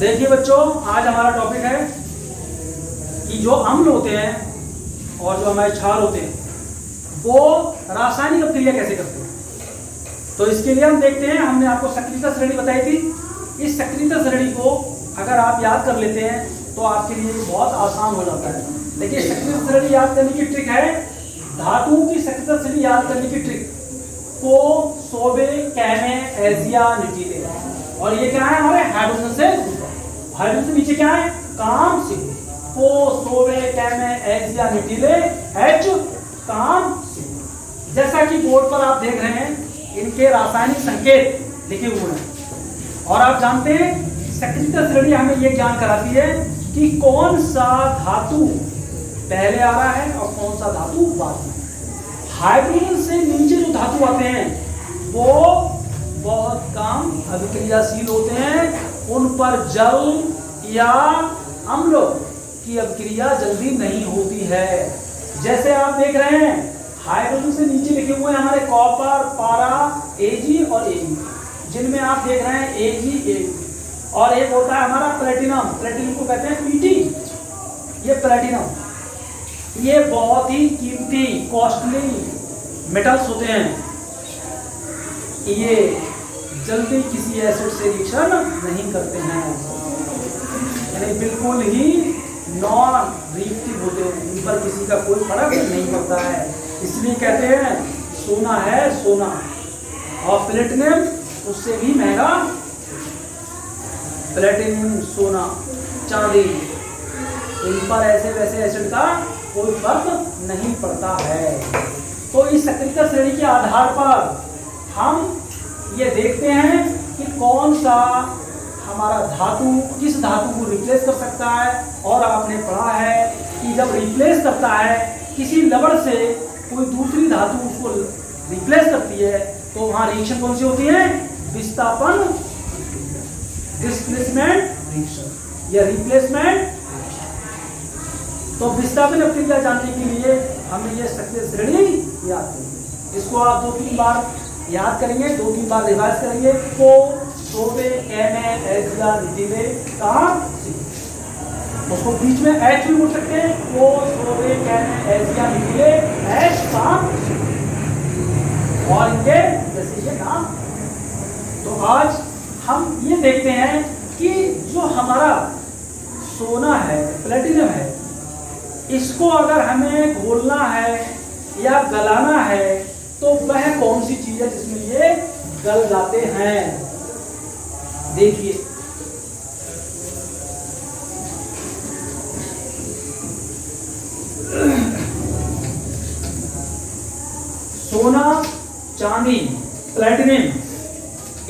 देखिए बच्चों, आज हमारा टॉपिक है कि जो अम्ल होते हैं और जो हमारे क्षार होते हैं वो रासायनिक अभिक्रिया कैसे करते हैं। तो इसके लिए हम देखते हैं, हमने आपको सक्रियता श्रेणी बताई थी। इस सक्रियता श्रेणी को अगर आप याद कर लेते हैं तो आपके लिए बहुत आसान हो जाता है। देखिए, सक्रियता श्रेणी याद करने की ट्रिक है, धातुओं की सक्रियता श्रेणी याद करने की ट्रिक को सोबे कैमे एजिया निटीले, और ये क्या है हमारे हाइड्रोजन से हाइड्रोजन से नीचे क्या है काम से को सोबे कैमे एजिया निटीले एच काम से। जैसा कि बोर्ड पर आप देख रहे हैं, इनके रासायनिक संकेत लिखे हुए हैं और आप जानते हैं सक्रियता श्रेणी हमें ये ज्ञान कराती है कि कौन सा धातु पहले आ रहा है और कौन सा धातु बाद में। हाइड्रोजन से नीचे जो धातु आते हैं वो बहुत कम अभिक्रियाशील होते हैं, उन पर जल या अम्ल की अभिक्रिया जल्दी नहीं होती है। जैसे आप देख रहे हैं हाइड्रोजन से नीचे लिखे हुए हैं हमारे कॉपर, पारा, एजी और एयू, जिनमें आप देख रहे हैं एजी, एयू, और एक होता है हमारा प्लेटिनम। प्लेटिनम को कहते हैं पीटी। ये प्लेटिनम ये बहुत ही कीमती कॉस्टली मेटल्स होते हैं। ये जल्दी किसी एसिड से रिएक्शन नहीं करते हैं, यानी बिल्कुल ही नॉन रिएक्टिव होते हैं, इन पर किसी का कोई फर्क नहीं पड़ता है। इसलिए कहते हैं सोना है सोना, और प्लेटिनम उससे भी महंगा। प्लेटिनम, सोना, चांदी, इन पर ऐसे वैसे एसिड का कोई फर्क नहीं पड़ता है। तो इस सक्रियता श्रेणी के आधार पर हम ये देखते हैं कि कौन सा हमारा धातु किस धातु को रिप्लेस कर सकता है। और आपने पढ़ा है कि जब रिप्लेस करता है किसी लवण से कोई दूसरी धातु उसको रिप्लेस करती है तो वहां रिएक्शन कौन सी होती है, विस्थापन, डिस्प्लेसमेंट रिएक्शन या रिप्लेसमेंट। तो विस्थापन अभिक्रिया जानने के लिए हमें ये सक्रिय श्रेणी याद करेंगे। इसको आप 2-3 बार याद करेंगे, 2-3 बार रिवाइज करेंगे। को सोबे कैमे एजिया निटीले काम, उसको बीच में एच भी बोल सकते हैं, को सोबे कैमे एजिया निटीले एच काम, और इनके जैसे ये नाम। तो आज हम ये देखते हैं कि जो हमारा सोना है, प्लेटिनम है, इसको अगर हमें घोलना है या गलाना है तो वह कौन सी चीज है जिसमें ये गल जाते हैं। देखिए, सोना, चांदी, प्लेटिनम,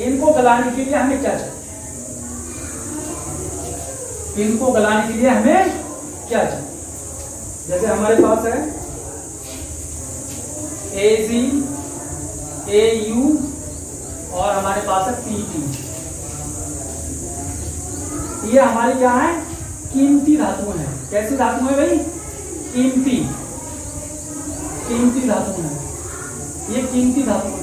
इनको गलाने के लिए हमें क्या चाहिए, इनको गलाने के लिए हमें क्या चाहिए। जैसे हमारे पास है Ag, Au और हमारे पास है Pt। ये हमारी क्या है, कीमती धातुएं हैं। कैसी धातु है भाई, कीमती, कीमती धातु है। ये कीमती धातु है,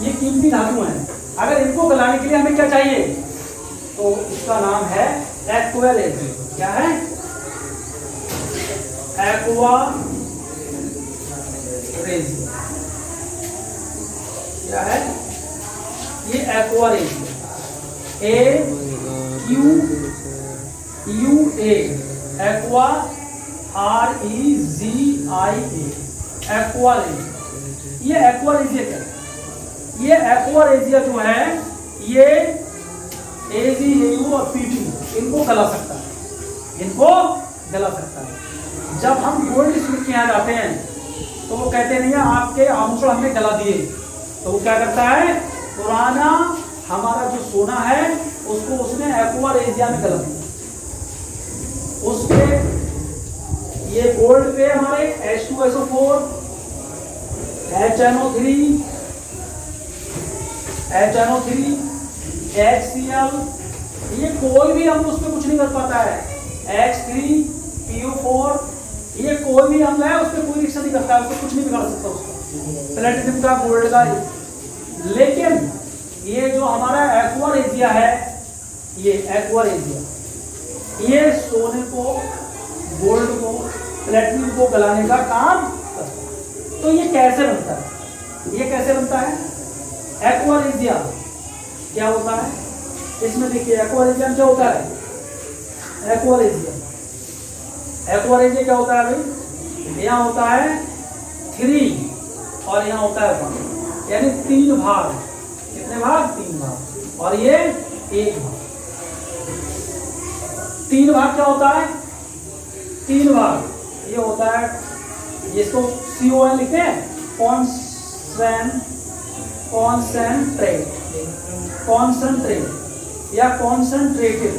ये कीमती धातु है। अगर इनको गलाने के लिए हमें क्या चाहिए, तो इसका नाम है एक्वा रेजिन। क्या है, एक्वा रेजिन। क्या है ये aqua resin, AQUA, aqua REZIA, aqua resin. ये एक्वा रेजिया क्या है, ये एक्वा रेजिया जो है ये AG, AU और PT इनको गला सकता है, इनको गला सकता है। जब हम गोल्ड स्मिथ के यहाँ जाते हैं तो वो कहते नहीं है आपके आभूषण हमने गला दिए, तो वो क्या करता है, पुराना हमारा जो सोना है उसको उसने एक्वा रेजिया में गला दिया। उसके ये गोल्ड पे हमारे H2SO4, HNO3, HCl, ये कोई भी हम उसमें कुछ नहीं कर पाता है। H3PO4, ये कोई भी अम्ल है उसमें कोई रिएक्शन नहीं करता है, उसको कुछ नहीं बिगाड़ सकता उसका, प्लेटिनम का, गोल्ड का। लेकिन ये जो हमारा एक्वा रेजिया है ये एक्वारेजिया, ये सोने को, गोल्ड को, प्लेटिनम को गलाने का काम करता है। तो ये कैसे बनता है? ये कैसे बनता है? एक्वारेजिया क्या होता है इसमें देखिए, एक्वारेजिया क्या होता है? एक्वारेजिया क्या होता है भाई? यहाँ होता है 3 और यहाँ होता है 1, यानी 3 भाग। कितने भाग? 3 भाग। और ये 1 भाग। 3 भाग क्या होता है? 3 भाग ये होता है, इसको CON लिखते हैं, कॉन्सेंट्रेट या कॉन्सेंट्रेटेड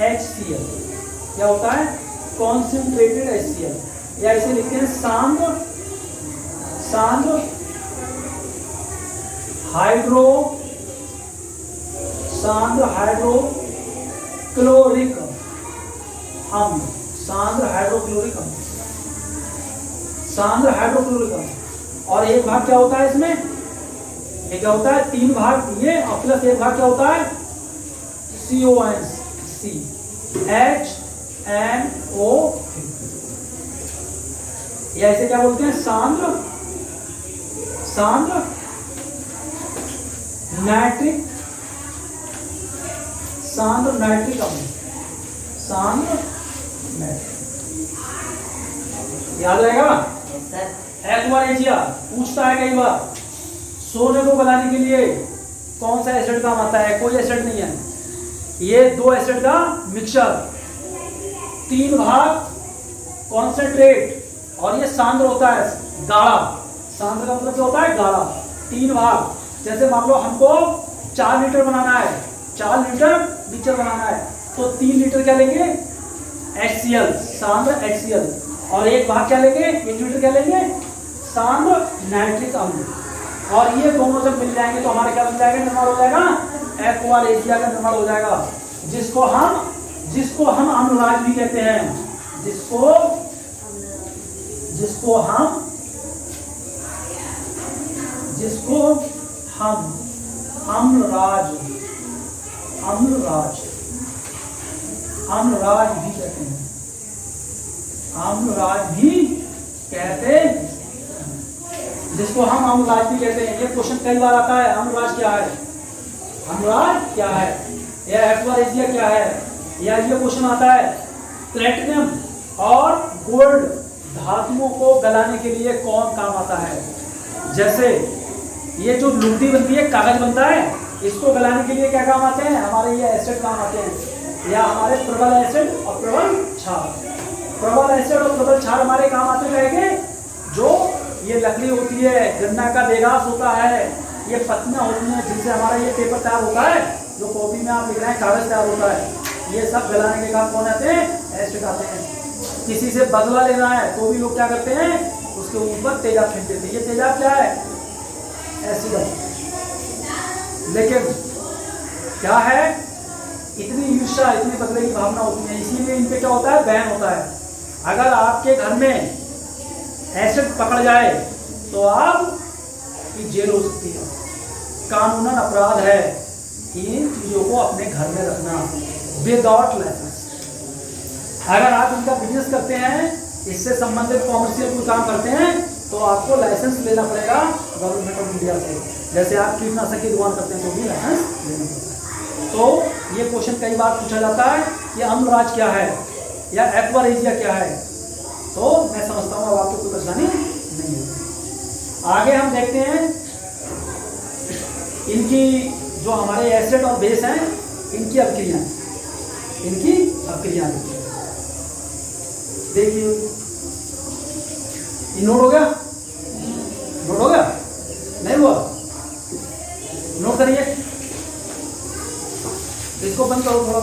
HCl। क्या होता है? कॉन्सेंट्रेटेड HCl, या इसे लिखते हैं सांद्र हाइड्रोक्लोरिक अम्ल। और एक भाग क्या होता है इसमें? ये क्या होता है? 3 भाग ये, और प्लस एक भाग क्या होता है? CONC HNO, या इसे क्या बोलते हैं? सांद्र नाइट्रिक अम्ल। याद रहेगा? एक्वारेजिया पूछता है कई बार, सोने को गलाने के लिए कौन सा एसिड काम आता है? कोई एसिड नहीं है, ये 2 एसिड का मिक्सचर, 3 भाग कॉन्सेंट्रेट, और ये सांद्र होता है गाढ़ा। सांद्र का मतलब क्या होता है? गाढ़ा। 3 भाग, जैसे मान लो हमको 4 लीटर बनाना है, 4 लीटर मिक्सचर बनाना है, तो 3 लीटर क्या लेंगे? HCl, सांद्र HCl, और एक भाग क्या लेंगे? 1 लीटर क्या लेंगे? सांद्र नाइट्रिक अम्ल। और ये दोनों जब मिल जाएंगे तो हमारा क्या बन जाएगा? निर्माण हो जाएगा एक्वारेजिया का निर्माण हो जाएगा, जिसको हम अम्लराज भी कहते हैं, जिसको हम अम्लराज भी कहते हैं। जिसको हम अम्लराज भी कहते हैं। ये क्वेश्चन कई बार आता है, अम्लराज क्या है, या एक्वारेजिया क्या है, या ये क्वेश्चन आता है प्लेटिनम और गोल्ड धातुओं को गलाने के लिए कौन काम आता है? जैसे ये जो लुगदी बनती है, कागज बनता है, इसको गलाने के लिए क्या काम आते हैं? हमारे ये एसिड काम आते हैं, या हमारे प्रबल एसिड और प्रबल क्षार हमारे काम आते रहेंगे। जो ये लकड़ी होती है, गन्ना का देगास होता है, ये पत्तियां होती हैं जिनसे हमारा ये पेपर तैयार होता है, जो कॉपी में आप लिख रहे हैं कागज तैयार होता है, ये सब गलाने के काम कौन आते हैं? एसिड आते हैं। किसी से बदला लेना है तो भी लोग क्या करते हैं? उसके ऊपर तेजाब फेंक देते हैं। ये तेजाब क्या है? एसिड है। लेकिन क्या है? इतनी ईर्ष्या, इतनी बदले की भावना होती है, इसीलिए इन पे क्या होता है? बैन होता है। अगर आपके घर में एसिड पकड़ जाए तो आपकी जेल हो सकती है। कानूनन अपराध है इन चीजों को अपने घर में रखना विदाउट लाइसेंस। अगर आप इनका बिजनेस करते हैं, इससे संबंधित कॉमर्शियल कोई काम करते हैं, तो आपको लाइसेंस लेना पड़ेगा गवर्नमेंट ऑफ इंडिया से। जैसे आप कीटनाशक की दुकान करते हैं तो भी लाइसेंस लेना पड़ता है। तो ये क्वेश्चन कई बार पूछा जाता है कि अम्लराज क्या है या एक्वारेजिया क्या है, तो मैं समझता हूँ अब आपको कोई परेशानी नहीं होगी। आगे हम देखते हैं इनकी जो हमारे एसिड और बेस हैं, इनकी अभिक्रियाएं देखिए। ये नोट हो गया? नहीं हुआ? नोट करिए, इसको बंद करो थोड़ा।